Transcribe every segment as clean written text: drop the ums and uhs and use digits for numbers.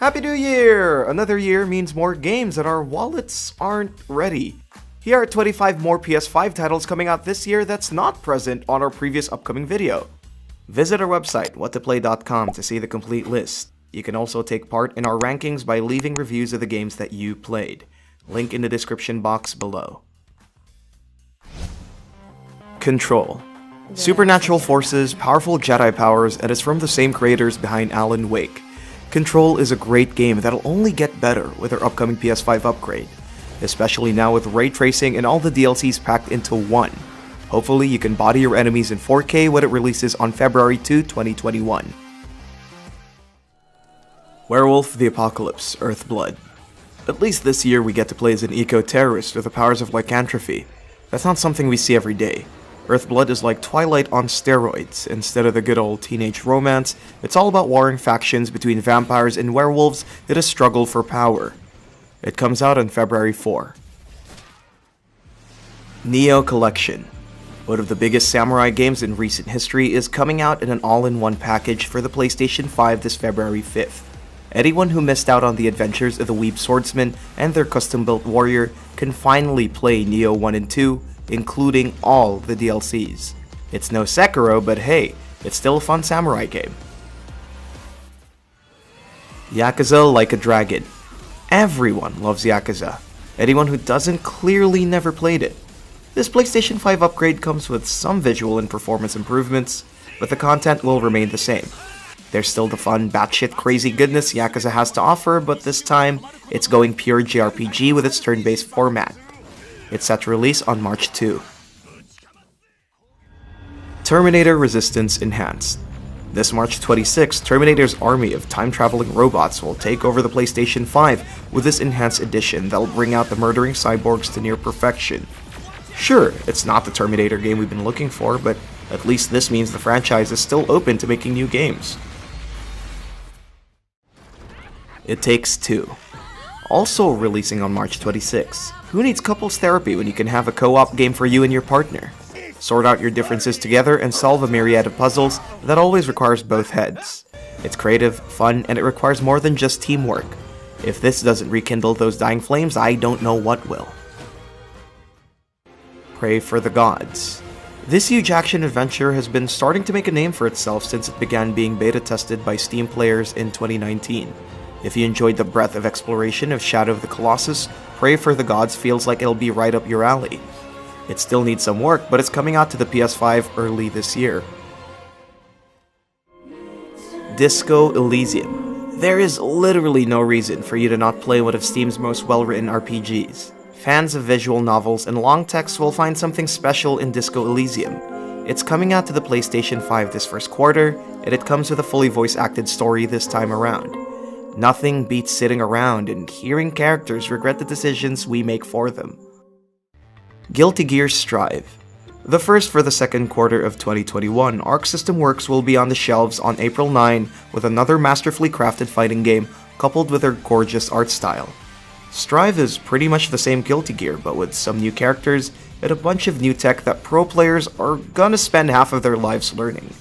Happy New Year! Another year means more games and our wallets aren't ready. Here are 25 more PS5 titles coming out this year that's not present on our previous upcoming video. Visit our website, whattoplay.com, to see the complete list. You can also take part in our rankings by leaving reviews of the games that you played. Link in the description box below. Control. Supernatural forces, powerful Jedi powers, and is from the same creators behind Alan Wake. Control is a great game that'll only get better with our upcoming PS5 upgrade, especially now with ray tracing and all the DLCs packed into one. Hopefully you can body your enemies in 4K when it releases on February 2, 2021. Werewolf the Apocalypse, Earthblood. At least this year we get to play as an eco-terrorist with the powers of lycanthropy. That's not something we see every day. Earthblood is like Twilight on steroids. Instead of the good old teenage romance, it's all about warring factions between vampires and werewolves in a struggle for power. It comes out on February 4. Neo Collection. One of the biggest samurai games in recent history is coming out in an all-in-one package for the PlayStation 5 this February 5th. Anyone who missed out on the adventures of the Weeb Swordsman and their custom-built warrior can finally play Neo 1 and 2, including all the DLCs. It's no Sekiro, but hey, it's still a fun samurai game. Yakuza Like a Dragon. Everyone loves Yakuza. Anyone who doesn't clearly never played it. This PlayStation 5 upgrade comes with some visual and performance improvements, but the content will remain the same. There's still the fun, batshit crazy goodness Yakuza has to offer, but this time, it's going pure JRPG with its turn-based format. It's set to release on March 2. Terminator Resistance Enhanced. This March 26, Terminator's army of time-traveling robots will take over the PlayStation 5 with this enhanced edition that'll bring out the murdering cyborgs to near perfection. Sure, it's not the Terminator game we've been looking for, but at least this means the franchise is still open to making new games. It Takes Two. Also releasing on March 26. Who needs couples therapy when you can have a co-op game for you and your partner? Sort out your differences together and solve a myriad of puzzles that always requires both heads. It's creative, fun, and it requires more than just teamwork. If this doesn't rekindle those dying flames, I don't know what will. Pray for the Gods. This huge action adventure has been starting to make a name for itself since it began being beta tested by Steam players in 2019. If you enjoyed the breadth of exploration of Shadow of the Colossus, Pray for the Gods feels like it'll be right up your alley. It still needs some work, but it's coming out to the PS5 early this year. Disco Elysium. There is literally no reason for you to not play one of Steam's most well-written RPGs. Fans of visual novels and long texts will find something special in Disco Elysium. It's coming out to the PlayStation 5 this first quarter, and it comes with a fully voice-acted story this time around. Nothing beats sitting around and hearing characters regret the decisions we make for them. Guilty Gear Strive. The first for the second quarter of 2021, Arc System Works will be on the shelves on April 9 with another masterfully crafted fighting game coupled with their gorgeous art style. Strive is pretty much the same Guilty Gear, but with some new characters and a bunch of new tech that pro players are gonna spend half of their lives learning.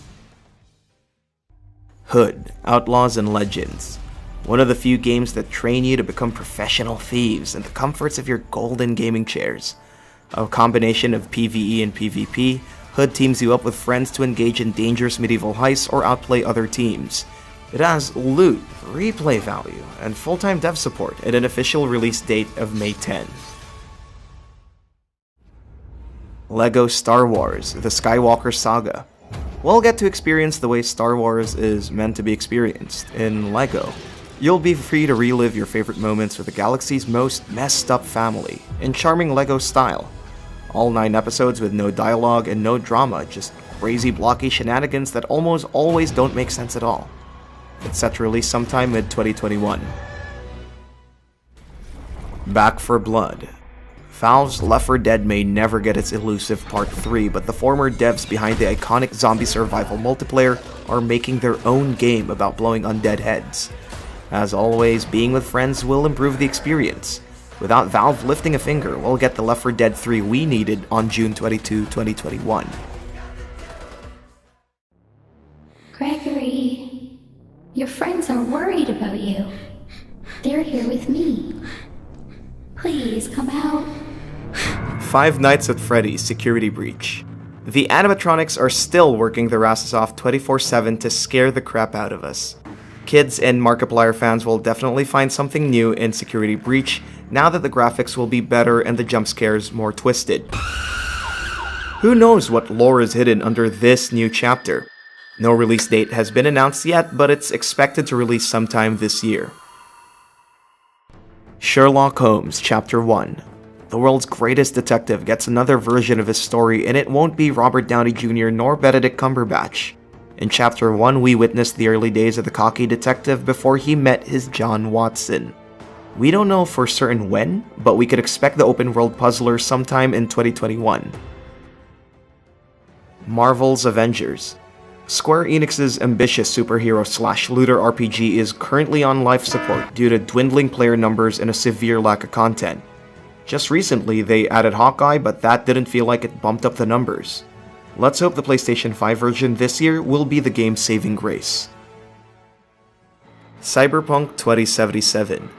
Hood, Outlaws and Legends. One of the few games that train you to become professional thieves in the comforts of your golden gaming chairs. A combination of PvE and PvP, Hood teams you up with friends to engage in dangerous medieval heists or outplay other teams. It has loot, replay value, and full-time dev support and an official release date of May 10. LEGO Star Wars: The Skywalker Saga. We'll get to experience the way Star Wars is meant to be experienced in LEGO. You'll be free to relive your favorite moments with the galaxy's most messed up family, in charming LEGO style. All 9 episodes with no dialogue and no drama, just crazy blocky shenanigans that almost always don't make sense at all. It's set to release sometime mid-2021. Back for Blood. Valve's Left 4 Dead may never get its elusive Part 3, but the former devs behind the iconic zombie survival multiplayer are making their own game about blowing undead heads. As always, being with friends will improve the experience. Without Valve lifting a finger, we'll get the Left 4 Dead 3 we needed on June 22, 2021. Gregory, your friends are worried about you. They're here with me. Please come out. Five Nights at Freddy's Security Breach. The animatronics are still working their asses off 24/7 to scare the crap out of us. Kids and Markiplier fans will definitely find something new in Security Breach now that the graphics will be better and the jump scares more twisted. Who knows what lore is hidden under this new chapter? No release date has been announced yet, but it's expected to release sometime this year. Sherlock Holmes Chapter 1. The world's greatest detective gets another version of his story, and it won't be Robert Downey Jr. nor Benedict Cumberbatch. In Chapter 1, we witnessed the early days of the cocky detective before he met his John Watson. We don't know for certain when, but we could expect the open-world puzzler sometime in 2021. Marvel's Avengers. Square Enix's ambitious superhero/looter RPG is currently on life support due to dwindling player numbers and a severe lack of content. Just recently, they added Hawkeye, but that didn't feel like it bumped up the numbers. Let's hope the PlayStation 5 version this year will be the game's saving grace. Cyberpunk 2077.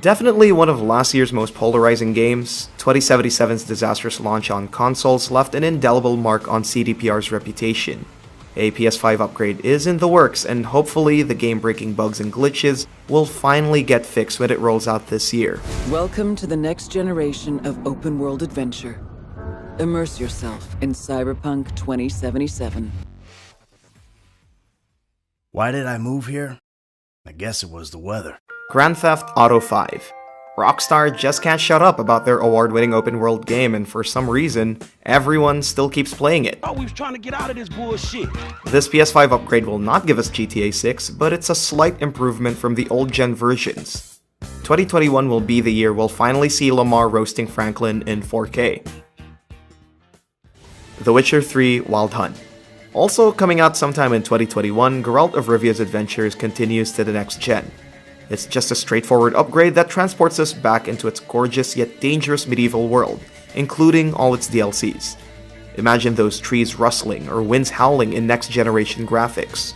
Definitely one of last year's most polarizing games, 2077's disastrous launch on consoles left an indelible mark on CDPR's reputation. A PS5 upgrade is in the works, and hopefully the game-breaking bugs and glitches will finally get fixed when it rolls out this year. Welcome to the next generation of open-world adventure. Immerse yourself in Cyberpunk 2077. Why did I move here? I guess it was the weather. Grand Theft Auto 5. Rockstar just can't shut up about their award-winning open-world game, and for some reason, everyone still keeps playing it. Oh, we was trying to get out of this bullshit. This PS5 upgrade will not give us GTA 6, but it's a slight improvement from the old-gen versions. 2021 will be the year we'll finally see Lamar roasting Franklin in 4K. The Witcher 3 Wild Hunt. Also coming out sometime in 2021, Geralt of Rivia's adventures continues to the next gen. It's just a straightforward upgrade that transports us back into its gorgeous yet dangerous medieval world, including all its DLCs. Imagine those trees rustling or winds howling in next-generation graphics.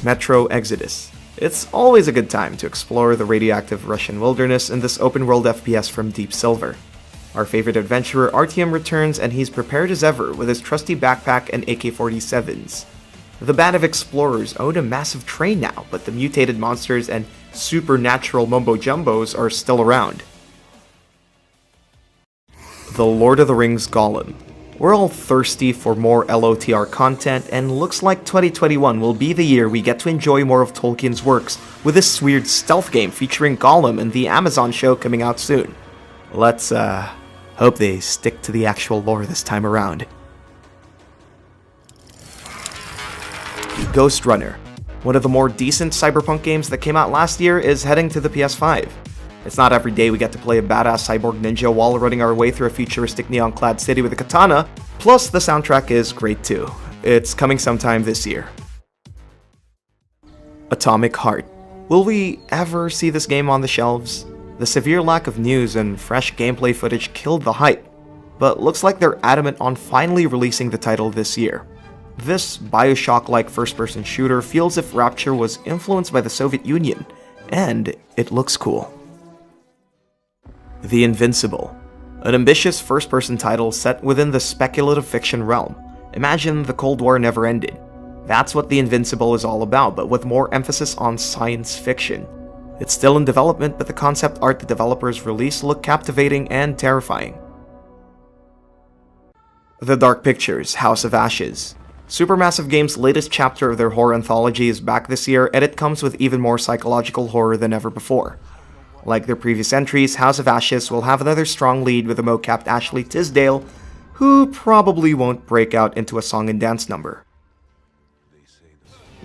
Metro Exodus. It's always a good time to explore the radioactive Russian wilderness in this open-world FPS from Deep Silver. Our favorite adventurer Artyom returns, and he's prepared as ever with his trusty backpack and AK-47s. The band of explorers own a massive train now, but the mutated monsters and supernatural mumbo-jumbos are still around. The Lord of the Rings Gollum. We're all thirsty for more LOTR content, and looks like 2021 will be the year we get to enjoy more of Tolkien's works with this weird stealth game featuring Gollum and the Amazon show coming out soon. Let's hope they stick to the actual lore this time around. Ghost Runner. One of the more decent Cyberpunk games that came out last year is heading to the PS5. It's not every day we get to play a badass cyborg ninja while running our way through a futuristic neon-clad city with a katana, plus the soundtrack is great too. It's coming sometime this year. Atomic Heart. Will we ever see this game on the shelves? The severe lack of news and fresh gameplay footage killed the hype, but looks like they're adamant on finally releasing the title this year. This Bioshock-like first-person shooter feels as if Rapture was influenced by the Soviet Union, and it looks cool. The Invincible. An ambitious first-person title set within the speculative fiction realm. Imagine the Cold War never ended. That's what The Invincible is all about, but with more emphasis on science fiction. It's still in development, but the concept art the developers released looked captivating and terrifying. The Dark Pictures House of Ashes. Supermassive Games' latest chapter of their horror anthology is back this year, and it comes with even more psychological horror than ever before. Like their previous entries, House of Ashes will have another strong lead with the mo-capped Ashley Tisdale, who probably won't break out into a song and dance number.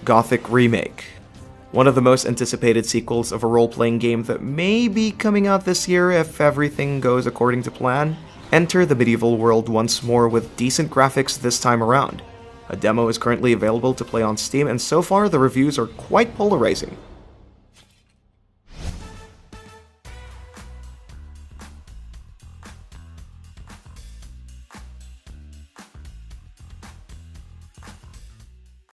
Gothic Remake. One of the most anticipated sequels of a role-playing game that may be coming out this year if everything goes according to plan. Enter the medieval world once more with decent graphics this time around. A demo is currently available to play on Steam, and so far the reviews are quite polarizing.